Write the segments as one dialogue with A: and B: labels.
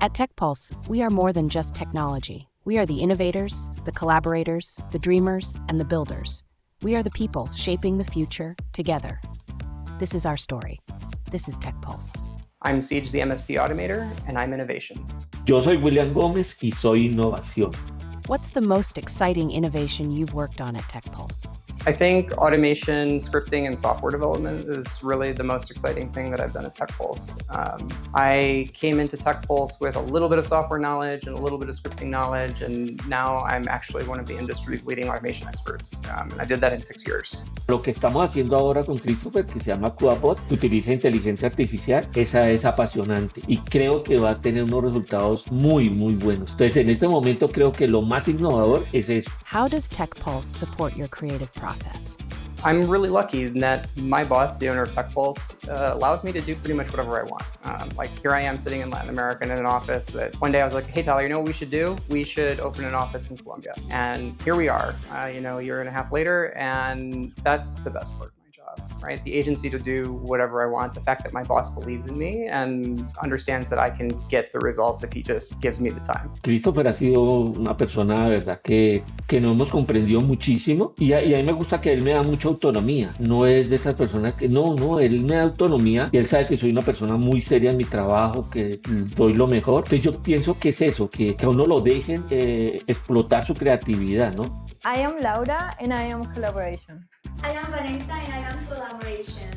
A: At TechPulse, we are more than just technology. We are the innovators, the collaborators, the dreamers, and the builders. We are the people shaping the future together. This is our story. This is TechPulse.
B: I'm Siege, the MSP Automator, and I'm Innovation.
C: Yo soy William Gómez y soy Innovación.
A: What's the most exciting innovation you've worked on at TechPulse?
B: I think automation, scripting, and software development is really the most exciting thing that I've done at TechPulse. I came into TechPulse with a little bit of software knowledge and a little bit of scripting knowledge, and now I'm actually one of the industry's leading automation experts. And I did that in 6 years.
C: Lo que estamos haciendo ahora con Christopher, que se llama CudaBot, que utiliza inteligencia artificial, esa es apasionante y creo que va a tener unos resultados muy buenos. Entonces, en este momento creo que lo más innovador es eso.
A: How does TechPulse support your creative process?
B: I'm really lucky in that my boss, the owner of TechPulse, allows me to do pretty much whatever I want. Like here I am sitting in Latin America in an office that one day I was like, hey Tyler, you know what we should do? We should open an office in Colombia. And here we are, a year and a half later, and that's the best part of my job, right? The agency to do whatever I want, the fact that my boss believes in me and understands that I can get the results if he just gives me the time.
C: Christopher ha sido una persona de verdad que nos hemos comprendido muchísimo y a mí me gusta que él me da mucha autonomía. No es de esas personas que él me da autonomía y él sabe que soy una persona muy seria en mi trabajo, que doy lo mejor. Entonces yo pienso que es eso, que a uno lo dejen explotar su creatividad, ¿no?
D: I am Laura and I am collaboration.
E: I am Vanessa and I am collaboration.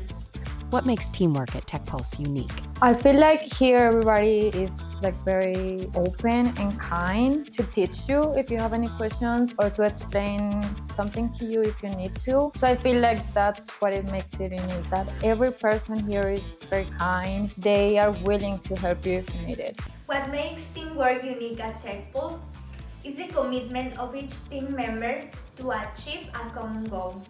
A: What makes teamwork at TechPulse unique?
D: I feel like here everybody is like very open and kind to teach you if you have any questions or to explain something to you if you need to. So I feel like that's what it makes it unique, that every person here is very kind. They are willing to help you if you need it.
E: What makes teamwork unique at TechPulse is the commitment of each team member to achieve a common goal.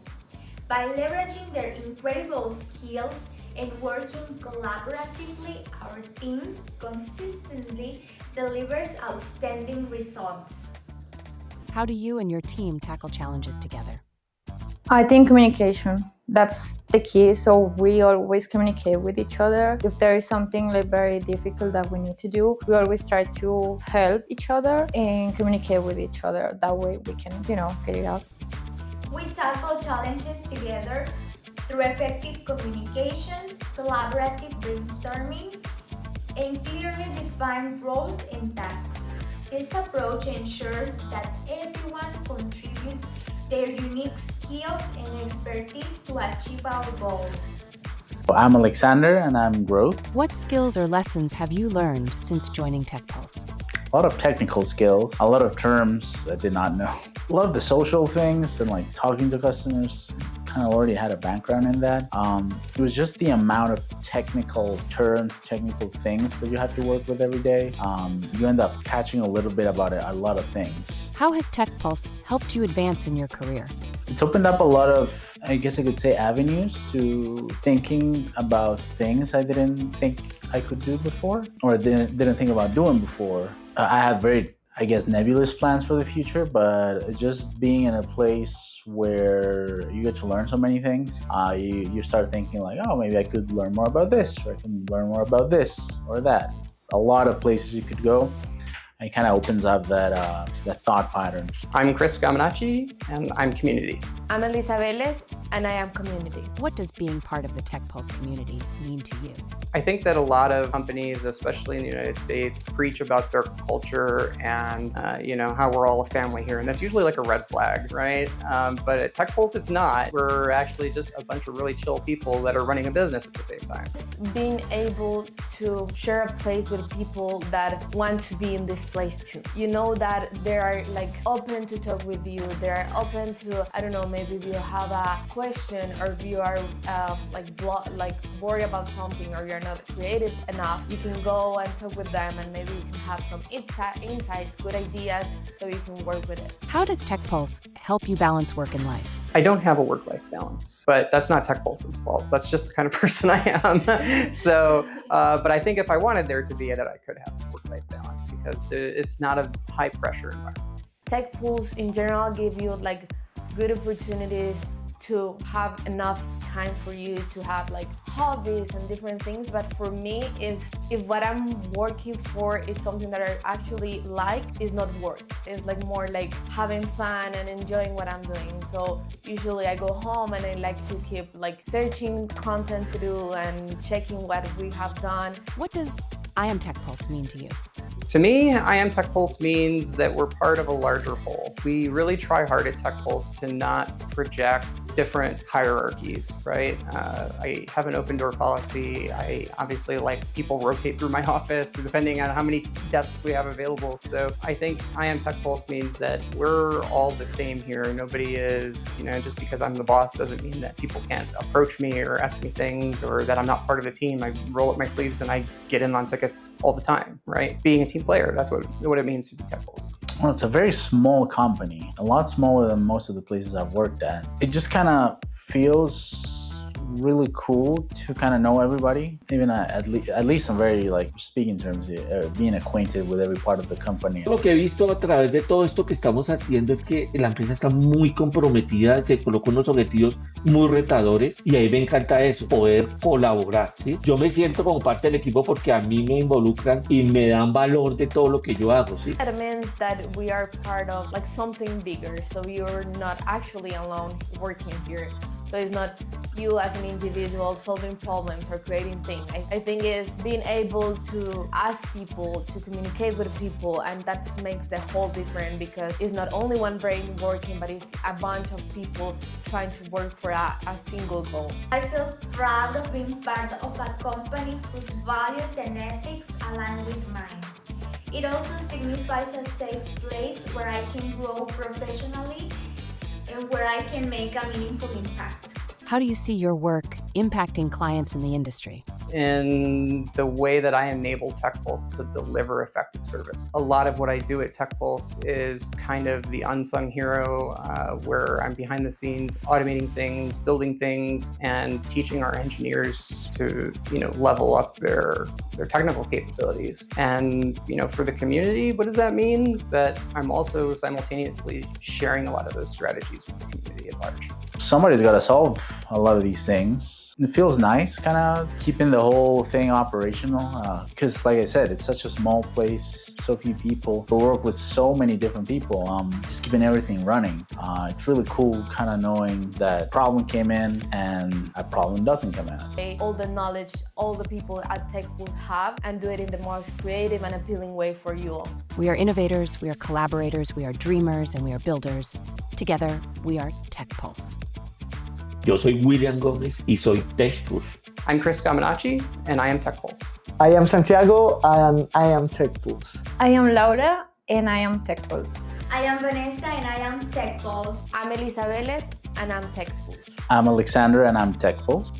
E: By leveraging their incredible skills and working collaboratively, our team consistently delivers outstanding results.
A: How do you and your team tackle challenges together?
D: I think communication, that's the key. So we always communicate with each other. If there is something like very difficult that we need to do, we always try to help each other and communicate with each other. That way we can, get it out.
E: We tackle challenges together through effective communication, collaborative brainstorming, and clearly defined roles and tasks. This approach ensures that everyone contributes their unique skills and expertise to achieve our goals.
F: I'm Alexander and I'm Growth.
A: What skills or lessons have you learned since joining TechPulse?
F: A lot of technical skills, a lot of terms I did not know. A lot of the social things and like talking to customers, kind of already had a background in that. It was just the amount of technical terms, technical things that you have to work with every day. You end up catching a little bit about a lot of things.
A: How has TechPulse helped you advance in your career?
F: It's opened up a lot of, I guess I could say, avenues to thinking about things I didn't think I could do before or didn't think about doing before. I have very, nebulous plans for the future, but just being in a place where you get to learn so many things, you start thinking like, oh, maybe I could learn more about this, or I can learn more about this or that. It's a lot of places you could go. It kind of opens up that thought pattern.
B: I'm Chris Gamanacci, and I'm community.
G: I'm Elisa Velez, and I am community.
A: What does being part of the TechPulse community mean to you?
B: I think that a lot of companies, especially in the United States, preach about their culture and how we're all a family here, and that's usually like a red flag, right? But at TechPulse, it's not. We're actually just a bunch of really chill people that are running a business at the same time.
G: Being able to share a place with people that want to be in this place too. You know that they are like open to talk with you. They are open to, maybe if you have a question or if you are worried about something or you're not creative enough, you can go and talk with them and maybe you can have some insights, good ideas, so you can work with it.
A: How does TechPulse help you balance work and life?
B: I don't have a work-life balance, but that's not TechPulse's fault. That's just the kind of person I am. So, but I think if I wanted there to be that I could have a work-life balance because it's not a high-pressure environment.
G: TechPulse in general give you good opportunities to have enough time for you to have like hobbies and different things. But for me, is if what I'm working for is something that I actually like, is not work. It's like more like having fun and enjoying what I'm doing. So usually I go home and I like to keep like searching content to do and checking what we have done.
A: What does I am TechPulse mean to you?
B: To me, I am TechPulse means that we're part of a larger whole. We really try hard at TechPulse to not project different hierarchies, right? I have an open door policy. I obviously like people rotate through my office depending on how many desks we have available. So I think I am TechPulse means that we're all the same here. Nobody is, just because I'm the boss doesn't mean that people can't approach me or ask me things or that I'm not part of the team. I roll up my sleeves and I get in on tickets all the time, right? Being a team player, that's what it means to be TechPulse.
F: Well, it's a very small company, a lot smaller than most of the places I've worked at. It just kind of feels really cool to kind of know everybody. Even at least I'm very like speaking terms, being acquainted with every part of the company.
C: Lo que he visto a través de todo esto que estamos haciendo es que la empresa está muy comprometida, se colocó unos objetivos muy retadores y ahí me encanta eso, poder colaborar, ¿sí? Yo me siento como parte del equipo porque a mí me involucran y me dan valor de todo lo que yo hago, ¿sí?
G: That means that we are part of like something bigger, so you're not actually alone working here. So it's not you as an individual solving problems or creating things. I think it's being able to ask people, to communicate with people, and that makes the whole difference because it's not only one brain working, but it's a bunch of people trying to work for a single goal.
E: I feel proud of being part of a company whose values and ethics align with mine. It also signifies a safe place where I can grow professionally and where I can make a meaningful impact.
A: How do you see your work impacting clients in the industry?
B: In the way that I enable TechPulse to deliver effective service. A lot of what I do at TechPulse is kind of the unsung hero, where I'm behind the scenes automating things, building things, and teaching our engineers to level up their technical capabilities. And for the community, what does that mean? That I'm also simultaneously sharing a lot of those strategies with the community at large.
F: Somebody's got to solve a lot of these things. It feels nice kind of keeping the whole thing operational because like I said, it's such a small place, so few people, we work with so many different people, just keeping everything running. It's really cool kind of knowing that problem came in and a problem doesn't come in.
G: All the knowledge all the people at TechPulse have and do it in the most creative and appealing way for you all.
A: We are innovators, we are collaborators, we are dreamers, and we are builders. Together, we are TechPulse.
C: Yo soy William Gómez y soy TechPulse.
B: I'm Chris Gamanacci, and I am TechPulse.
H: I am Santiago, and I am TechPulse.
D: I am Laura, and I am TechPulse.
E: I am Vanessa and I am TechPulse.
G: I'm Elisa Vélez and I'm TechPulse.
F: I'm Alexander and I'm TechPulse.